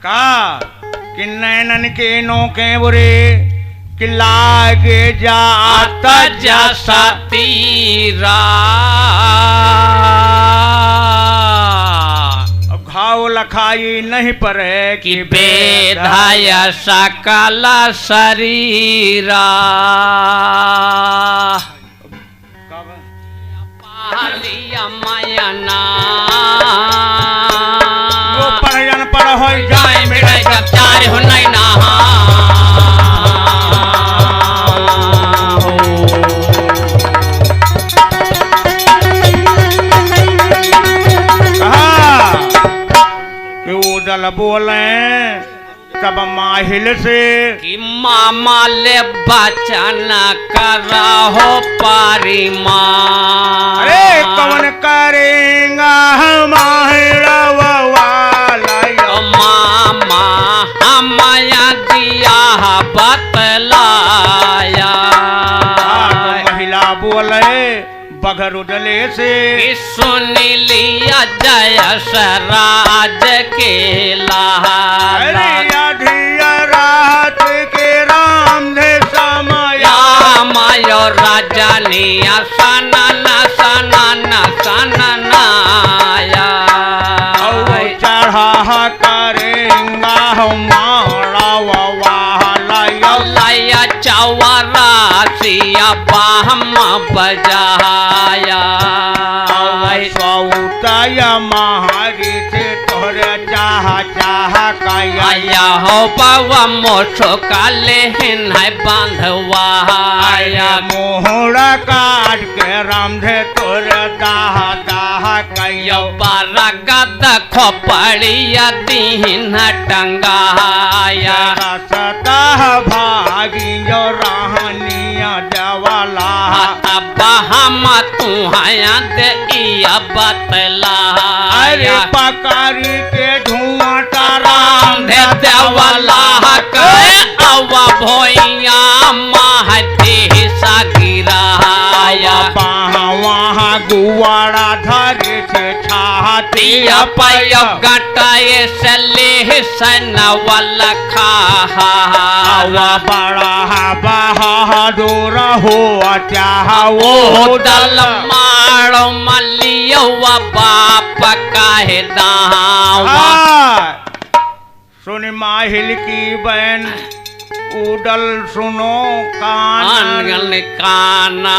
का कि नैनन के नोके बुरे कि लागे जात जसा तीरा घाव लखाई नहीं परे कि बेधाय सकल शरीरा पालिया मयना वो पढ़न पढ़ हो जाए मेरे जब चार हो नहीं ना उदल बोले तब माहिल से कि मामा ले बचन करा हो पारी माँ। अरे कौन करेगा हमारा वाला मामा हमाया दिया बतलाया। महिला बोले बघर उदले से सुन लिया जय सराज के अरे रात के राम थे समय मायो राजनिया सनन सनन सननाया चढ़ा करेंगा हमारा वाला चौरासिया बाहम बजाया सौतया महारी से तोहरे चाह आया हो बाबा मोछो काले है बांधवाया मोहरा काट के राम धे तोरे दाह कैयो बारा गद खोपड़िया दीन टंगाया सतह भागियो रहनिया देवाला अब हम तुहाया दे बतला अरे पकारी के धुआं राम दे देवाला कहे अवा भोइया महती सा गिराया वहाँ गुवाड़ा धरे से छाती पय गटाए से ले सनवल खावा बड़ा बहादुर हो चाह वो दल मारो मलियो बाप काहे दावा सुन माहिल की बहन उडल सुनो कान काना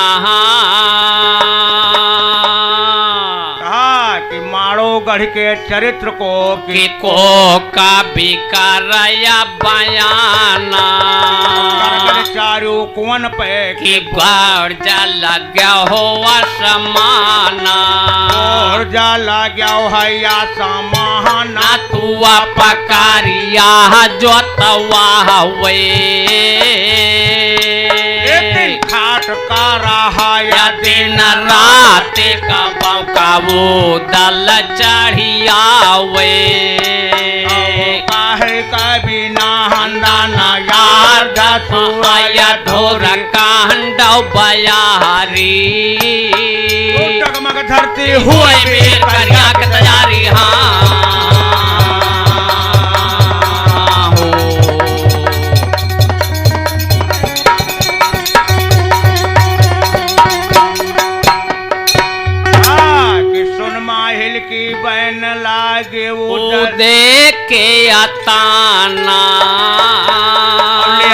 कहा कि मारो गढ़ के चरित्र को कि को का बिकारया बयाना चारू कुवन पे कि गौर जा लग्या हो समाना और जा लग्या है समाना तू पकारिया जोतवा वे खाट का रहा या दिन रात का वो दल चढ़िया वे काहे कभी नहंदाना यार धुआया धोर कांड बयारी टगमग धरती हुए बेर करिया के तैयारी हाँ की बहन लागे वो देख के अताना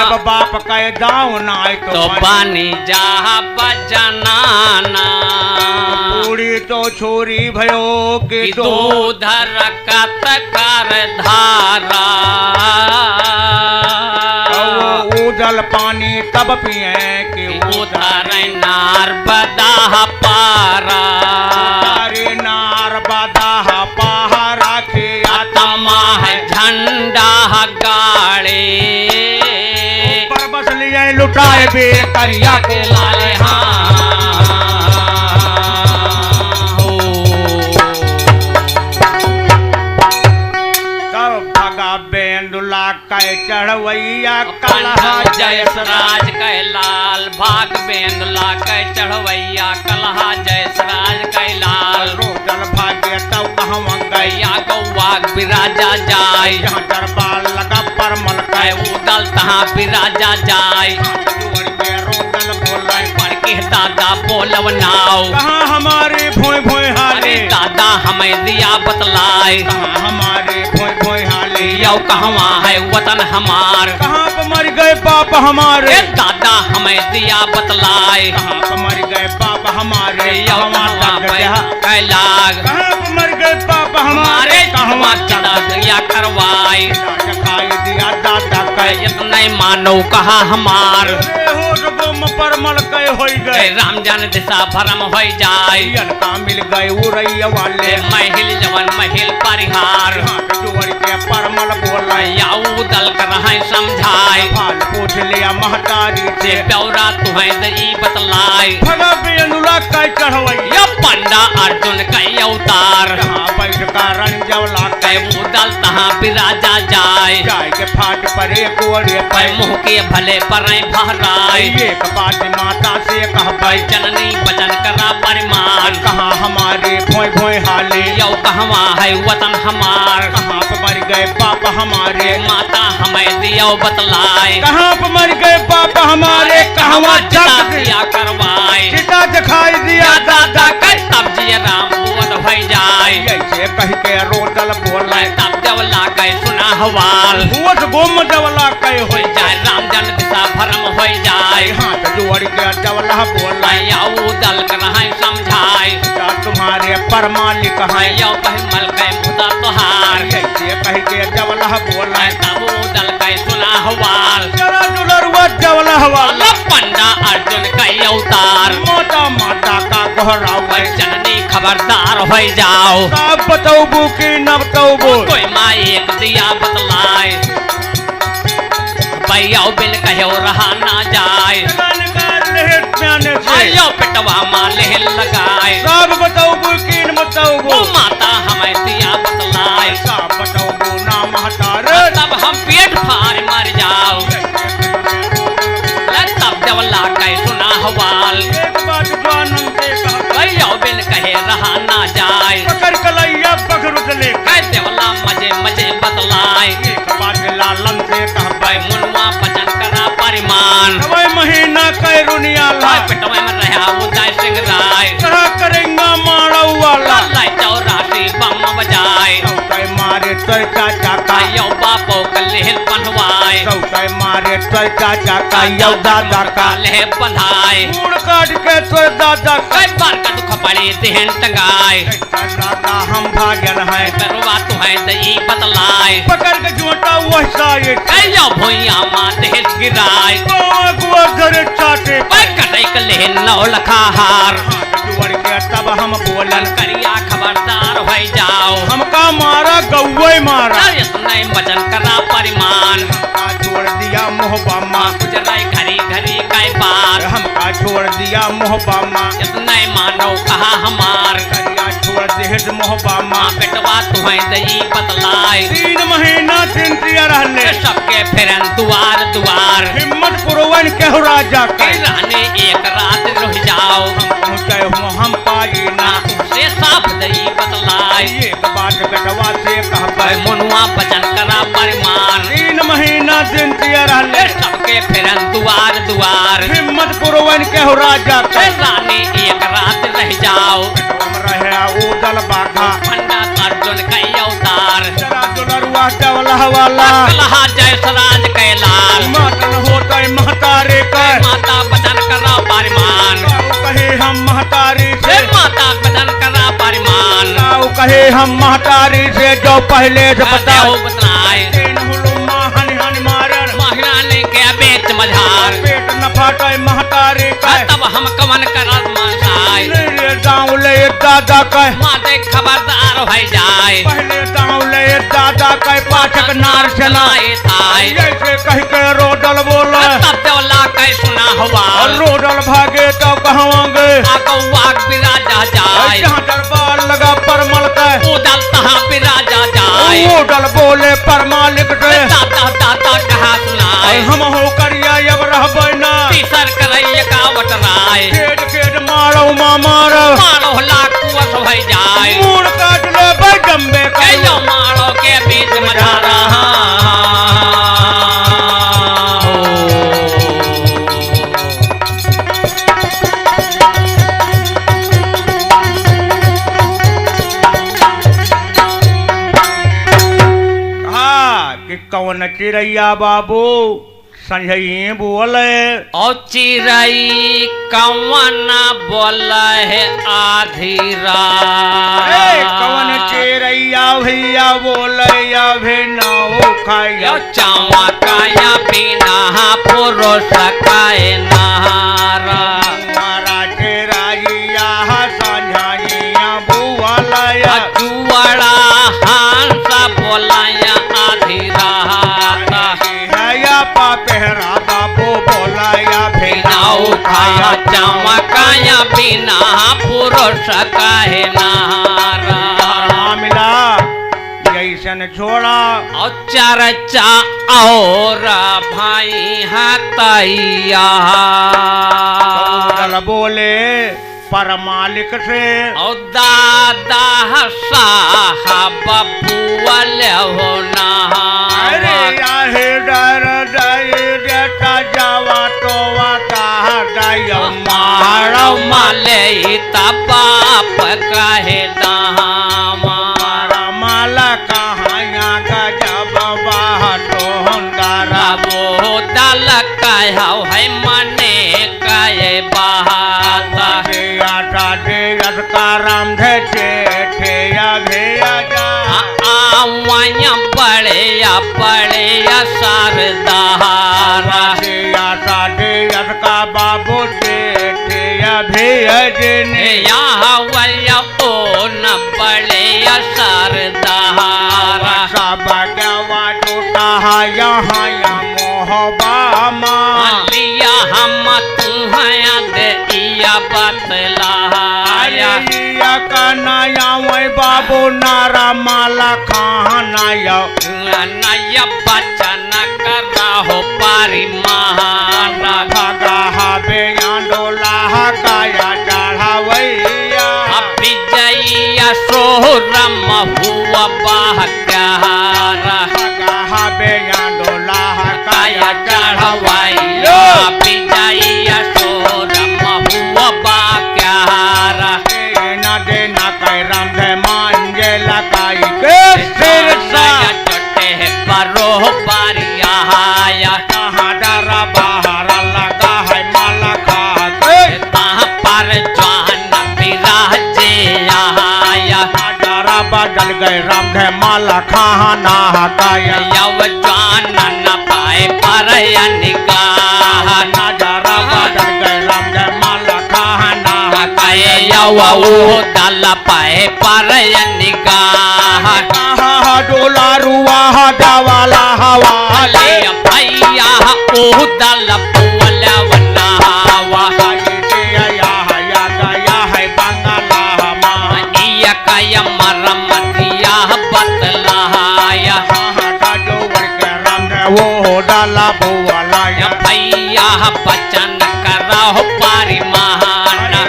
अब बाप कह दाऊ ना तो पानी जा बजनाना पूरी तो छोरी भयो के दूध रकत कर धारा उदल पानी तब पिए कि उधर नार बदा पारा नार बदा पहारा के आत्मा है झंडा गाड़े पर बस लिए लुटाए बे करिया के लाले हाँ बेंदुला कै चढ़वैया कलहा जयस राज कै लाल भाग बेंदुला कै चढ़वैया कलहा जयस राज कै लाल रोदल भाग्य तब कहवा गैया गौवा विराजा जाय दरबार परमल कै उदल तहाँ बिराजा जाय जुअर के रोदल बोले पढ़ के दादा बोलब नाव कहाँ हमारे भोय भोय हाले अरे दादा हमें दिया बतलाए कहाँ हमारे भोय भोय हाले यौ कहवा है वतन हमार कहाँ पर मर गए बाप हमारे ए दादा हमें दिया बतलाए कहाँ पर मर गए बाप हमारे यौ कहवा कैलाग कहाँ पर मर गए बाप हमारे हमारे कहवा चला दिया करवाए खाई दिया दादा कै इतने मानो कहा हमार हो रगोम परमल कै होई गए राम जान दिशा भरम हो जाए का मिल गए उड़ैया वाले महिल जवन महिल परिहार हाथ जोड़ के परमल बोला याऊ दल कर समझाए हाल पूछ लिया महतारी से से प्यौरा तुम्हें दई बतलाए भगा बेनुला कै चढ़वैया या पंडा अर्जुन कई अवतार कहाँ बैठ का रंजवला कै उदल तहाँ बिराजा जाए जाय के फाट पर एक ओरे पै पै मुँह के भले पर भराए एक बात माता से कह पै जननी बचन करा परिमान कहाँ हमारे भोय भोय हाले यौ कहवा है वतन हमार कहाँ पर मर गए बाप हमारे माता हमें दियो बतलाए कहाँ पर मर गए बाप हमारे कहवा चिता जग दिया करवाए चिता दिखाई दिया या दादा कह तब जिय राम बुअद हो जाए ऐसे कह के रोदल बोले तब जवला कह सुना हवाल भूत गोम जवला कै हो होई जाए राम जन दिशा भरम हो जाए हाथ जोड़ के जवला बोले याऊ दल कर समझाए क्या तुम्हारे परमालिक हैं यो बहमल कह मुदा तोहार ऐसे कह के जवला बोले तब दल कह सुना हवाल जरा जुलरुआ जवला वाला पंडा अर्जुन कई अवतार माता माता का कहरावे जननी खबरदार हो जाओ सब बतौबू की न बतौबू कोई माँ एक दिया बतलाए भैया बिन कहो रहा ना जाए आयो पिटवा माँ लेहल लगाए सब बतौबू की न बतौबू वो माता हमें दिया बतलाए सब बतौबू ना महतार तब हम पेट फाड़ मर जाओ तब जब ला कह सुना हवाल एक बात जानम से कह भैया बिन कहे रहा ना जाए पकड़ कलैया पकड़ ले कह देवला मजे मजे बतलाए एक बात लालन से कह भाई मुनवा बचन करा परिमान वही महीना कै रुनिया ला पिटवा में रहा उदय सिंह राय कहा करेंगा मारो वाला लाई चौरासी बम बजाए सौते मारे तोय चाचा का आयो बापो कलेहल बनवाए सौते मारे तोय चाचा का यौ दादा का लेह बंधाए मूड़ काट के तोय दादा का कई बार का दुख पड़े देहन टंगाए दादा हम भागल है बरुआ तुहे दई बतलाए पकड़ के जोटा वह साये कहियो भुइया माँ देहन गिराए गोवा गोवा घर चाटे पर कटई कलेहन नौ लखा हार जुड़ के तब हम बोलन करिया खबरदार हो जाओ हमका मारा गौवे मारा नहीं बचन करा परिमान हमका छोड़ दिया मोहब्बा गुजराई घरी घरी कई बार हमका छोड़ दिया मोहब्बा नहीं मानो कहा हमार करिया छोड़ दे मोहब्बा बेटवा तुम्हें दई बतलाए 3 महीना चिंतिया रहले सबके फिरन दुआर दुआर हिम्मत पुरवन के राजा के रहने एक रात रह जाओ पहुँचे हूँ हम पाई ना से साफ दई बतलाए एक बात बेटवा से कहबे मुनुआ बचन करा परिमान 3 महीना चिंतिया रहले सबके फिरन दुआर दुआर हिम्मत पुरवन के राजा के रानी एक रात रह जाओ हम रहे उदल बाघा पंडा अर्जुन कई अवतार जरा दुलरुआ चावला वाला कलहा जय सराज कैलाल मातन होता महतारे का माता बचन करा परिमान कहे हम महतारी से माता बचन करा परिमान कहे हम महतारी से जो पहले से बताओ बतलाए हन हन मारन महिला ने के बेच मझार पेट न फाटे महतारी का तब हम कमन करत मनसाय रे दाऊ ले दादा का माते खबरदार हो जाए पहले दाऊ ले दादा का पाठक नार चलाए थाए जैसे कह के रोडल बोला तब जवला कह सुना हुआ रोडल भागे तो कहवांगे आगो वाग बिराजा जाए जहाँ दरबार लगा परमल का उदल तहाँ बिराजा जाए रोडल बोले परमालिक से दाता दाता कहा सुनाए हम हो करिया अब रहबै ना तीसर करैया का वटराए खेद खेद मारो मारो मारो लाकुअस हो जाए मूड़ काट ले भाई जम्बे का मारो के बीच मजा रहा कि कौन चिड़ैया बाबू संझई बोले और चिड़ई कौन बोल है आधी रात कौन चिड़ैया भैया बोले अभी नौ खाया चावा काया बिना पुरुष काए नहारा मारा चिड़ैया संझइया बोलया जुआड़ा हंस बोलाया आधी रात पेहरा बाबू बोलाया बिना उठाया चमकाया बिना पुरुष काहे नहारा मिला जैसन छोड़ा और चर्चा और भाई हतैया बोले पर मालिक से और दादा साहब बुअल हो अरे याहे डर देता जावा तो मारो माले बाप कहे दामारा माला कहाँ गजब बाटो हंगारा वो दल कह है मने कहे बहाता का राम धे भेया जा आवाया बड़े सरदारा का बाबू भेजने यहाँ वया ओ न बड़े सरदारा सब गवा टूटा यहाँ मोहबा लिया हम तुम्हारा दिया बतलाया कन्हैया वही बाबू नारा माला खानाया नया बचन कर हो पारी महाना भगा बेडोला काया चढ़ावैया विजया सोहरम हुआ बाहकारा भगा बेडोला काया चढ़ावैया विजया सोहरम हुआ बाहकारा देना कई राम धे मांगे लगाई के सिर सा चटे बरो बारिया आया कहाँ डरा बाहर लगा है माला खा के कहाँ पर जान विराजे आया डरा बदल गए राम धे माला खाना हकाया यव जान न पाए पर निगाह डरा बदल गए राम धे माला खाना कहे यव दल पाए पर निगाह कहाँ डोला रुआ डवाला हवा भैया ओ दल पुअल नहावा गया है बंगला इया कय मरमतिया बतलाया वो डाला बुआला भैया बचन करहो पारी महाना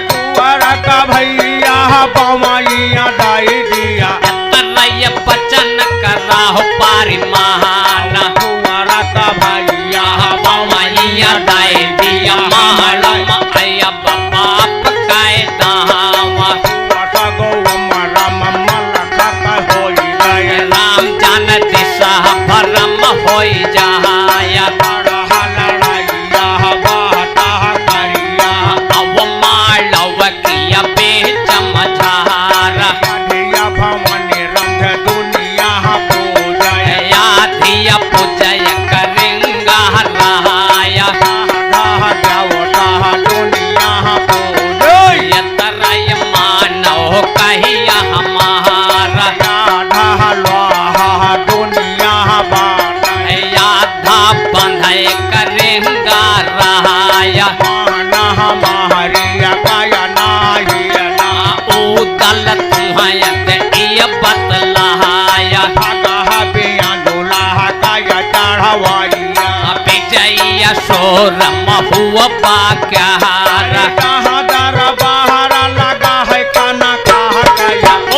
का भैया पवैया दाई दिया तरय बचन करहो पारी महाना कुंवरा का भैया पवैया दाई दिया महालम अय बाप काय दावा राम जान दिशा भरम होई जहाया अब मालव किया बेच मझारा धिया पूजय करेंगा रहाया तरय मानव कहिया हमारा याधा बंधय करेंगा रहाया ओ दल तुम्हारे ये बतलाया विजय सोरम हुआ बाक्यारा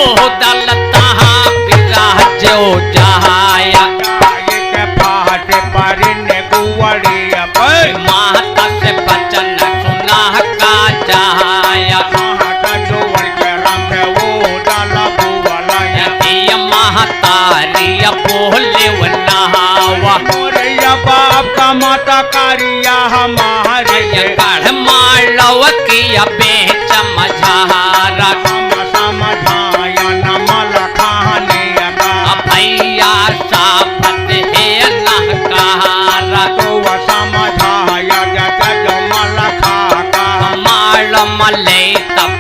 ओ दल तहाँ विराजो जहाया माता से बचन सुना का जहाया महतारी बोले नहा मोरिया बाप का माता कारिया हमारे गढ़ मालव की बेच मझारा हम समझाया न मल खाने का भैया साफत है नहकारा तो समझाया जग मल खा का माल मले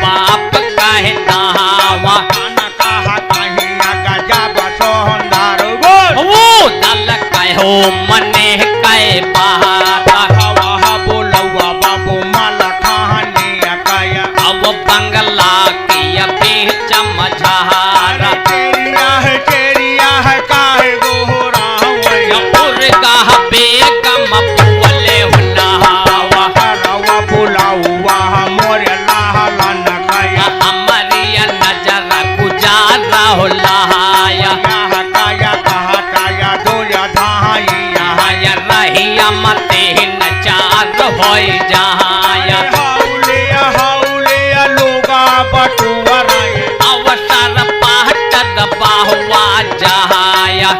बाप कह दावा कहा कहीं गजब सोहंदार बोल वो दल कहो मने कह बहारा हवा बोलवा बाबू मल खाने कया अब बंगला की बेच मझारा तेरिया है काहे गोरा उर्गा बेगम बोले हुनावा रवा बुलावा मोरे लाहलन कया हमारी नजर गुजारा हो लहाया काया कहा काया दोया धाइया हाया रहिया मते नचार होई जहाया हौले लोगा बटुवराए अवसर पाटद बाहुआ जहाया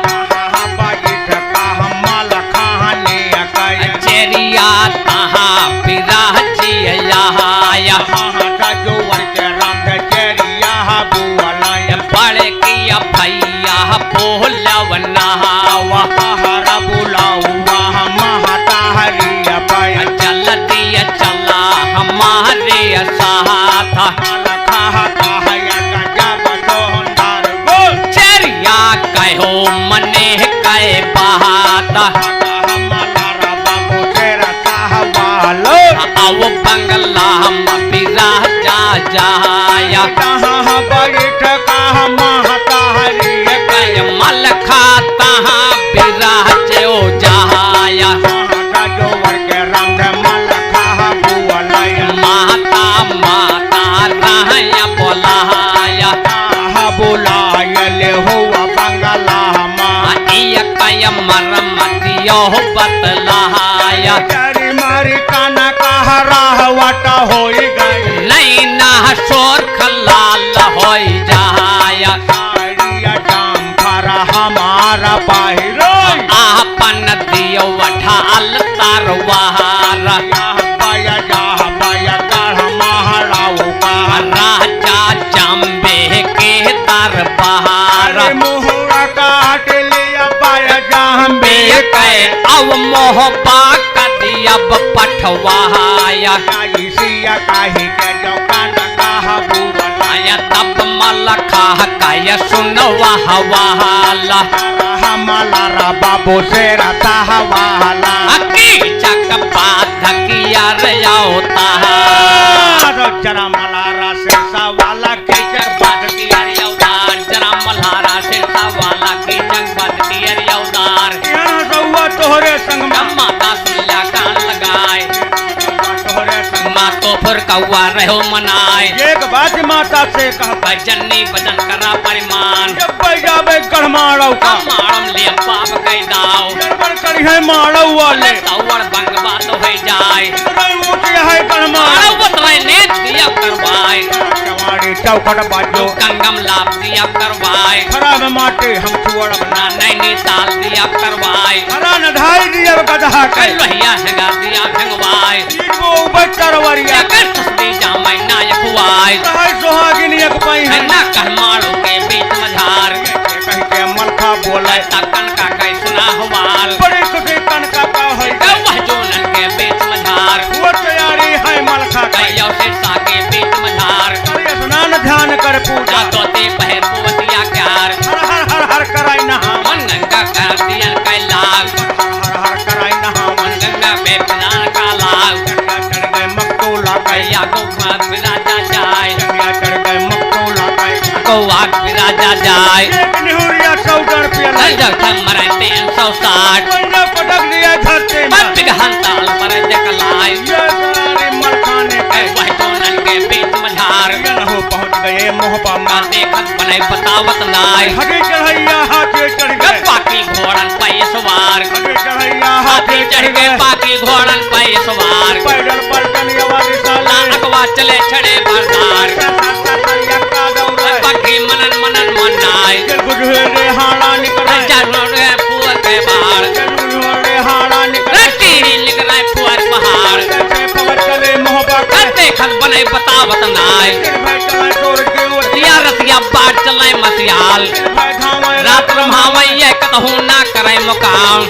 चेरिया तहा बिराजिया बड़े किया भैया बोलव नहावा जल्दी चला हमारे साथ चेरिया कहो मने कह बात अब बंगला हम बिराजा जाया कह मल खाता बिराजो जाया माता माता रहया बोलाया बुलायले हुआ बंगला कय मरमतियो बतलाया तेरी मारी काना कहा राहवटा होई गई नहीं ना शोर खलाल होई जाया साड़िया जाम फरा हमारा बाहिर आपन दियो वठाल तरवार बाया काढ़ महाराऊ का राजा जम्बे के दरबार मुहरा काट लिया बाया जाम्बे अब मोहबा कदियब पठवाया सिया काहे के जो काना कहा बुवलाया तब मलखा कय सुनवा हवाला हमारा बाबू से रहता हवाला अकी चक बाधकिया रयोता जरा मलारा से सवाला के चक बाधकिया रयोदार जरा मल्हारा से सवाला की चक बाधकिया रयोदार यहाँ सौवा तोहरे संग में माता सुल्ला कान लगाए तोहरे संग माँ तो फिर कौआ रहो मनाए एक बात माता से कहा जन्नी बदन करा परिमान जब जावे गढ़माड़ौ का मारम ले बाप कह दाओ गड़बड़ करी है माड़ौ वाले तौड़ बंगवा तो हो जाए ऊँचे है गढ़माड़ौ बतराय ने दिया करवाए चवाड़ी चौखट बाजो कंगम लाभ दिया करवाए खराब माटे हम छुअड़ ना नैनी ताल दिया करवाए खरा न ढाई दिया गधा के लोहिया हैगा दिया भंगवाए वो बच्चर वरिया कर तस्बी जामै नायक हुआए कहे सोहागिनी एक पई है ना करमाड़ो के बीच मझार कह के मलखा बोले तकन का कह सुना हवाल बड़ी खुशी कन का है वह जोनन के बीच मझार वो तैयारी है मलखा का कहियो सिरसा के बीच मझार करे स्नान ध्यान कर पूजा तोते पहर पुवतिया क्यार हर हर हर हर कराई नहा मन गंगा कर दियन कैलाश हर हर कराई नहा मन गंगा में पिलान का लाल चढ़ गए मक्तूला कैया को भाग विराजा जाए चढ़ गए मक्तूला को आग विराजा जाए एक निहुरिया 14 रुपया जग थम मरे 360 पंजा पटक दिया धरती में पट बिगहन ताल पर जकलाए ये सरारी मलखाने के वह जोनन के बीच मझार हो पहुंच गए मोहबा का देखत बने बतावत नाय हगे चढ़ैया हाथी चढ़ गए पाकी घोड़न पे सवार हगे चढ़ैया हाथी चढ़ गए पाकी घोड़न पे सवार पैदल पलटन वाली साला अकवा चले छड़े बरदार पकी मनन मनाए बुझे रे हाड़ा निकल जरूर पूर के बार आवत नाय या रतिया बाट चले मसियाल रात रमावैया कतहू ना करे मुकाम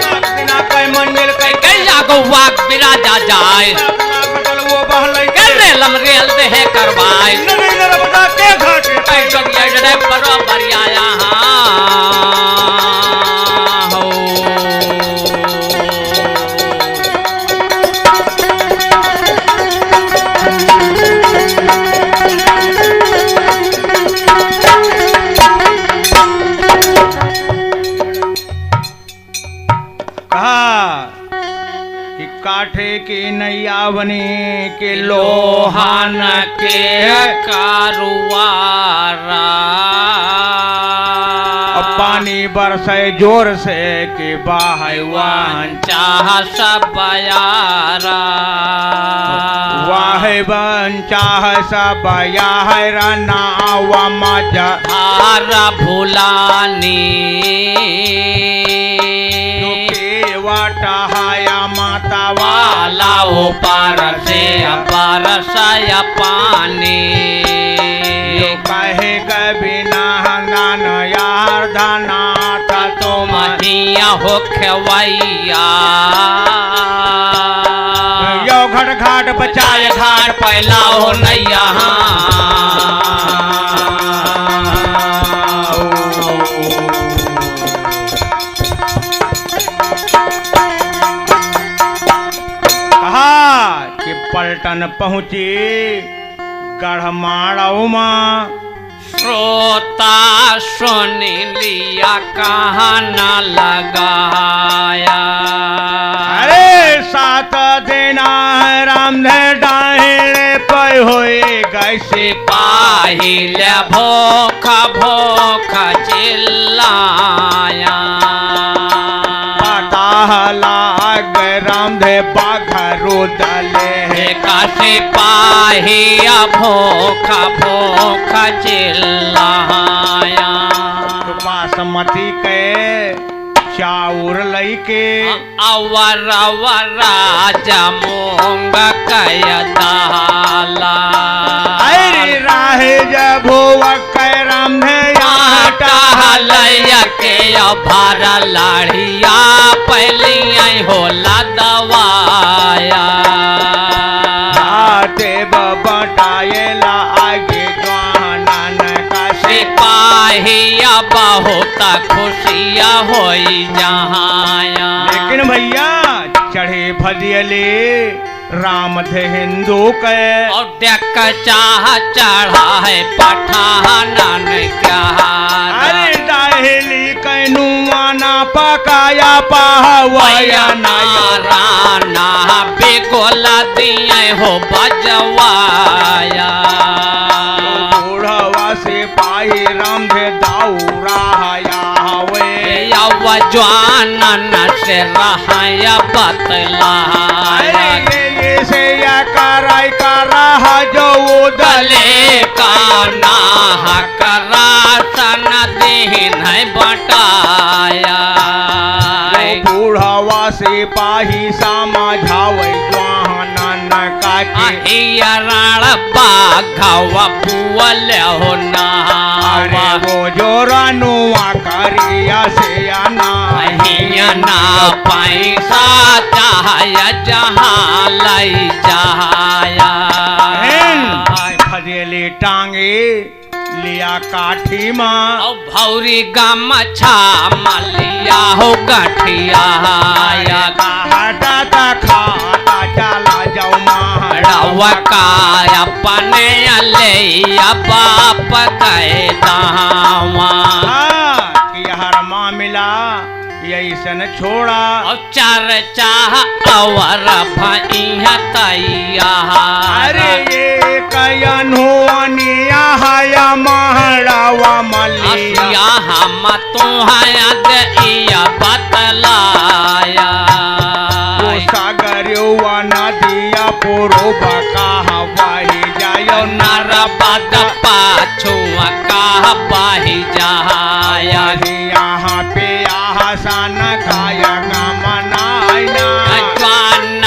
कैया गौवा बिराजा जाए रेलम रेल देह करवाए बरोबर आया कि काठे की नैया बनी के लोहान के कारुआरा पानी बरसे जोर से कि बाहवान चाह सब यारा वाहवन चाह सब यार नावा मजा हारा भुलानी वाटहाया माता वाला ओ पार से अपार साया पानी कहे बिना हंगान यार धना था तो मधिया हो खवैया यो घट घाट बचाए घाट पहला हो नैया कि पलटन पहुंची गढ़माड़ऊ माँ श्रोता सुन लिया कहाँ न लगाया अरे सात देना है रामधे डाहिड़े पे होए गए सिपाही ले भोख भोख चिल्लाया लाग रामधे बाघरू दले का सिपाही भोख भोख चिल्लाया बासमती के चाउर लई के अवर जमोंग कय दाला अरे राहे जभो कह रामधे टहलैया के भारा लाड़िया पहलिया होला दवाया देव बटाएला आगे जवानन का सिपाहिया बहुत खुशिया होई जहाया लेकिन भैया चढ़े भजियले राम थे हिंदू के और देख चाह चढ़ा है पठानन क्या अरे डाहेली कैनुआना पकाया पहवाया नाराना बेगोला दिए हो बजवाया बूढ़वा से पाई राम थे दाऊरा हवे जवानन से रहा बतलाया से या कराई करा जो दले का नाह करा सन देन है बटाया बूढ़वा से पाही समझावे जवानन का रण बाघवा पुअल हो नावा वो जो रानुआ करिया से आना ना पैसा चाहया जहाँ लाई जाया खजेली टांगे लिया काठी माँ भौरी गमछा मलिया हो गठिया खाता खाता चला जाओ माँ का अपने ले बाप गए दावा हर मामिला ऐसन छोड़ा और चार चाह और भैया तैया अरे ये कयनुआनिया हया महड़ावा मलिया हम तुहया दिया बतलाया सागरवा नदिया पुरो बका हवाई जायो नरबद पाछुआ का बही जाया यहाँ पे आसन काया का मनाइना जवान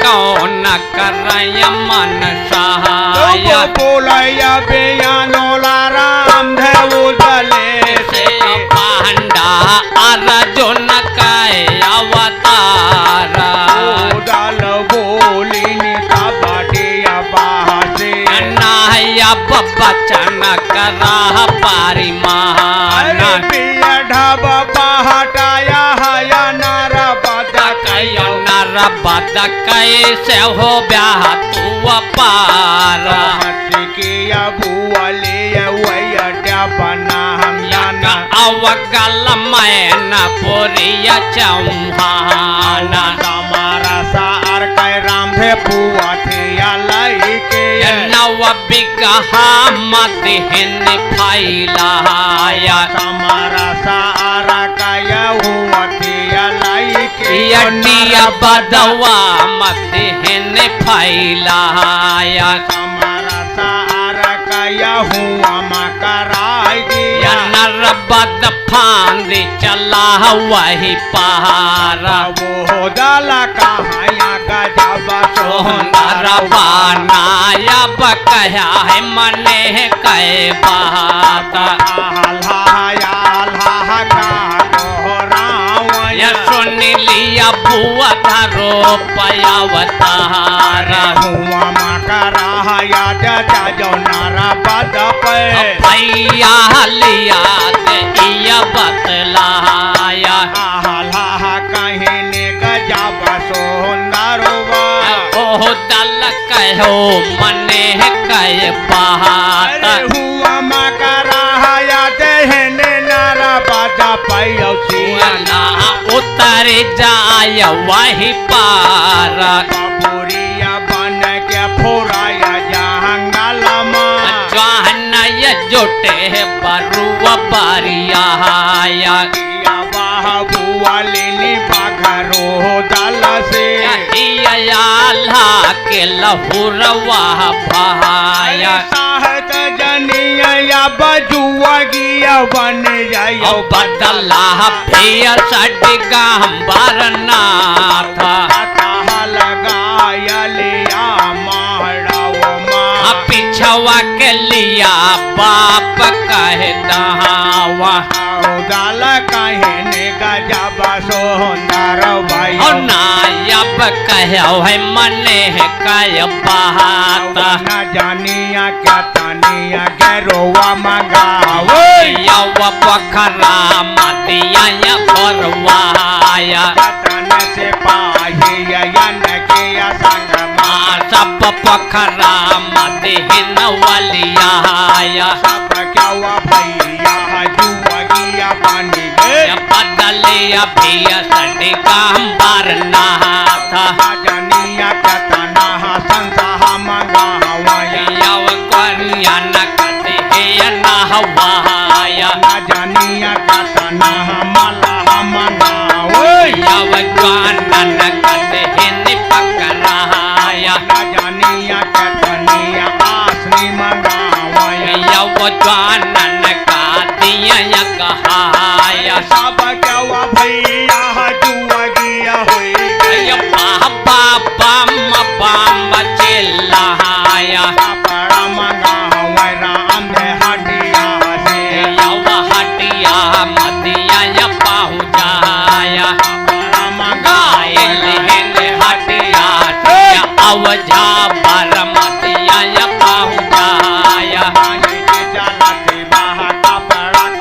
कौन करय मन सहाय बोलया बेयानोला राम धले से पांडा अर्जुन कै अवतार दल बोलिनी का बाटिया बासे नायब बचन करा पारी महान पिया ढब पहटाया हया नर कयो नर बद कैसे हो ब्याह तू पार किया बुआले वैया बना हम जाना अवगल मैन पुरिया चौहान हमारा सार कै राम थे पुआ थे लाई के नव बिगहा मदिन फैलाया हमारा सारा काया हुआ थे लाई के यटिया बदवा मदिन फैलाया हमारा सारा काया हुआ मकराई दिया नर बद फांदी चला वही पहारा वो दाला कहाया गजब सोहर बनाया बकया है मने कै बात सुन लिया बुआ धरो पयावतारा हुआ मकरा याद जो नारा पद पे भैया लिया दिया बतलाया कहने गजब सुंदर ओह दल कहो मने कै बात हुआ मकरा याद नारा पद ना उतर जाय वही पार बुरिया बन के फोराया जंगल जहन जुटे बरुआ बारिया बुआलिनी बाघरो दल से आल्हा के लहुरवा भाया साहत जनिया बजुआ गिया बन जायो बदला फिर सटगा बरनाथ लगाया लिया माड़ा पिछवा के लिया बाप कह दहावा दाल कहने गजब सुंदर भाई नायब कहो है मने कय बात न जानिया क्या तानिया गैरोवा मंगाओ यव पखरा मतिया भरवाया तन से पाहिया यन के संग सब पखरा मदिन वलिया सब क्या हुआ भैया जुआ पानी बदलिया भैया सटगाम्बर नाथ जानिया क्या ताना संसाह मंगावाया यव कन्या न कते हे नहवाया न जानिया क्या ताना मला मंगाओ यव ज्ञान न कते हे पकड़ाया न जानिया क्या तानिया आसनी मंगावाया यव ज्ञान न कातिया कहाया सब क्या हुआ भैया जुआ गिया हुई बाबा बम बम चिल्लाया बड़ा मंगावा राम दे हटिया से यव हटिया मदिया पहुँचाया बड़ा गायल हटिया अवझा पर मदिया पहुँचाया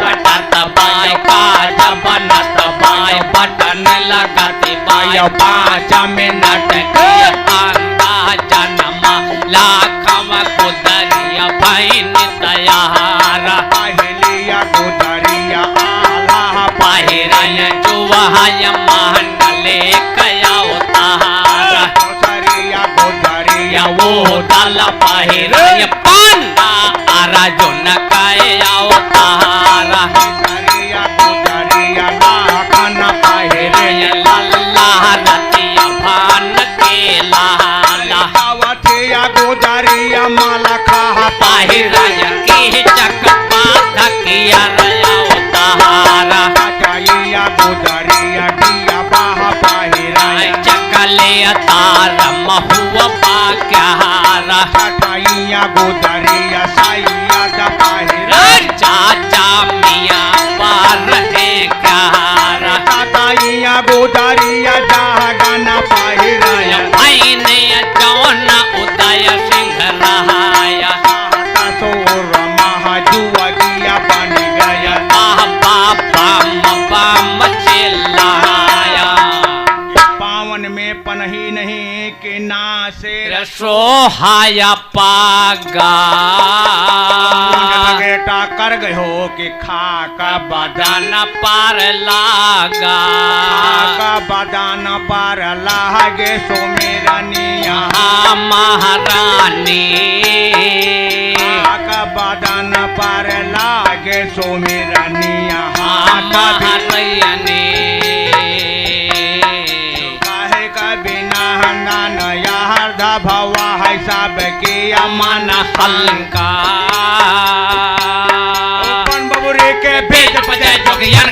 कटत बाय काज बनत बाय बटन लगत बाय 5 मिनट के अंदाजनमा लाखम कुदरिया भैन तैयार पहिरन जुवहय महंडले कया उतार वो दल पहिरन पंडा अर्जुन कया उतार लल्लाह रतिया भान के लाला माला खा पहिरन की चकपा धकिया रया उतार गुदरिया दिया बाहा पाहिरा चकल ले तार महुआ पाक्यार छठैया गोदरिया सैया दपाहिर चाचा मिया पार है क्यार छठैया गोदरिया जागना पाहिर भाईने जौन उदय सिंह रहाया सोर महाजुआगिया बन गया बाबा बम चिल्लाया पावन में पनही नहीं कि ना से सोहाया पागा बेटा कर गए हो कि खाका बदन पर लागा का बदान पर लागे सो मेरा निया महारानी का बदान पर लागे सो मेरा निया महारानी काहे का बिना हंगान यार धा भवा है सब के मन हल्का बबुरी के बेच बजाय जोगियन